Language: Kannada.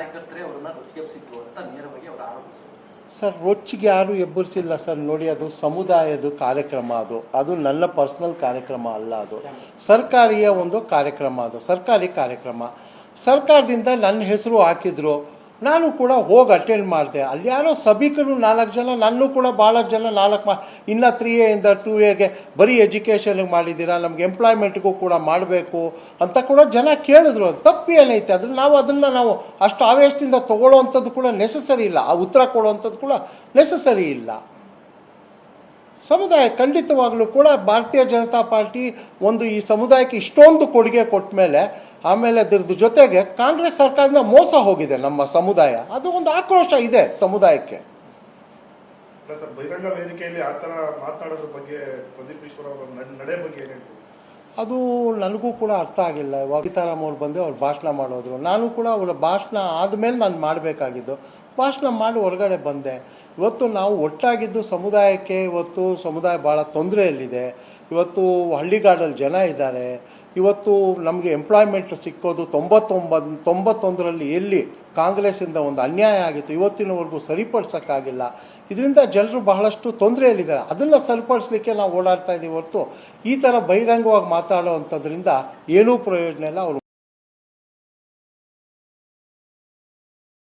ಕಾರ್ಯಕರ್ತರೇ ಅವರನ್ನ ರೊಚ್ಚಿಗೆಬ್ಸಿದ್ರು ಅಂತ ನೇರವಾಗಿ ಅವರು ಆರೋಪಿಸಿದರು. ಸರ್, ರೊಚ್ಚಿಗೆ ಯಾರು ಎಬ್ಬರಿಸಿಲ್ಲ ಸರ್. ನೋಡಿ, ಅದು ಸಮುದಾಯದ ಕಾರ್ಯಕ್ರಮ, ಅದು ನನ್ನ ಪರ್ಸ್ನಲ್ ಕಾರ್ಯಕ್ರಮ ಅಲ್ಲ. ಅದು ಸರ್ಕಾರಿಯ ಒಂದು ಕಾರ್ಯಕ್ರಮ, ಅದು ಸರ್ಕಾರಿ ಕಾರ್ಯಕ್ರಮ. ಸರ್ಕಾರದಿಂದ ನನ್ನ ಹೆಸರು ಹಾಕಿದ್ರು, ನಾನು ಕೂಡ ಹೋಗಿ ಅಟೆಂಡ್ ಮಾಡಿದೆ. ಅಲ್ಲಿ ಯಾರೋ ಸಭಿಕರು 4 ಜನ, ನನ್ನೂ ಕೂಡ ಭಾಳ ಜನ 4 ಇನ್ನು 3A ಇಂದ 2Aಗೆ ಬರೀ ಎಜುಕೇಷನ್ಗೆ ಮಾಡಿದ್ದೀರಾ, ನಮ್ಗೆ ಎಂಪ್ಲಾಯ್ಮೆಂಟ್ಗೂ ಕೂಡ ಮಾಡಬೇಕು ಅಂತ ಕೂಡ ಜನ ಕೇಳಿದ್ರು. ಅದು ತಪ್ಪು ಏನೈತೆ? ಅದನ್ನು ನಾವು ಅಷ್ಟು ಆವೇಶದಿಂದ ತೊಗೊಳ್ಳೋವಂಥದ್ದು ಕೂಡ ನೆಸಸರಿ ಇಲ್ಲ. ಆ ಉತ್ತರ ಕೊಡುವಂಥದ್ದು ಕೂಡ ನೆಸಸರಿ ಇಲ್ಲ. ಸಮುದಾಯ ಖಂಡಿತವಾಗಲೂ ಕೂಡ ಭಾರತೀಯ ಜನತಾ ಪಾರ್ಟಿ ಒಂದು ಈ ಸಮುದಾಯಕ್ಕೆ ಇಷ್ಟೊಂದು ಕೊಡುಗೆ ಕೊಟ್ಟ ಮೇಲೆ, ಆಮೇಲೆ ಅದರದ್ದು ಜೊತೆಗೆ ಕಾಂಗ್ರೆಸ್ ಸರ್ಕಾರದಿಂದ ಮೋಸ ಹೋಗಿದೆ ನಮ್ಮ ಸಮುದಾಯ. ಅದು ಒಂದು ಆಕ್ರೋಶ ಇದೆ ಸಮುದಾಯಕ್ಕೆ. ಬಹಿರಂಗ ವೇದಿಕೆಯಲ್ಲಿ ಆ ಥರ ಮಾತನಾಡೋದ್ರ ಬಗ್ಗೆ ಪ್ರದೀಪ್ ಈಶ್ವರ್ ಅವರ ನಡೆ ಬಗ್ಗೆ ಏನು? ಅದು ನನಗೂ ಕೂಡ ಅರ್ಥ ಆಗಿಲ್ಲ. ಇವಾಗ ಸೀತಾರಾಮ್ ಅವ್ರು ಬಂದು ಅವ್ರು ಭಾಷಣ ಮಾಡೋದ್ರು, ನಾನು ಕೂಡ ಅವರ ಭಾಷಣ ಆದಮೇಲೆ ನಾನು ಮಾಡಬೇಕಾಗಿದ್ದು. ಭಾಷಣ ಮಾಡಿ ಹೊರಗಡೆ ಬಂದೆ. ಇವತ್ತು ನಾವು ಒಟ್ಟಾಗಿದ್ದು ಸಮುದಾಯಕ್ಕೆ, ಇವತ್ತು ಸಮುದಾಯ ಭಾಳ ತೊಂದರೆಯಲ್ಲಿದೆ. ಇವತ್ತು ಹಳ್ಳಿಗಾಡಲ್ಲಿ ಜನ ಇದ್ದಾರೆ. ಇವತ್ತು ನಮಗೆ ಎಂಪ್ಲಾಯ್ಮೆಂಟ್ ಸಿಕ್ಕೋದು 91ರಲ್ಲಿ ಎಲ್ಲಿ ಕಾಂಗ್ರೆಸ್ಸಿಂದ ಒಂದು ಅನ್ಯಾಯ ಆಗಿತ್ತು, ಇವತ್ತಿನವರೆಗೂ ಸರಿಪಡಿಸೋಕ್ಕಾಗಿಲ್ಲ. ಇದರಿಂದ ಜನರು ಬಹಳಷ್ಟು ತೊಂದರೆಯಲ್ಲಿದ್ದಾರೆ. ಅದನ್ನು ಸರಿಪಡಿಸಲಿಕ್ಕೆ ನಾವು ಓಡಾಡ್ತಾ ಇದ್ದೀವಿ ಹೊರತು ಈ ಥರ ಬಹಿರಂಗವಾಗಿ ಮಾತಾಡೋ ಅಂಥದ್ರಿಂದ ಏನೂ ಪ್ರಯೋಜನ ಇಲ್ಲ. ಅವರು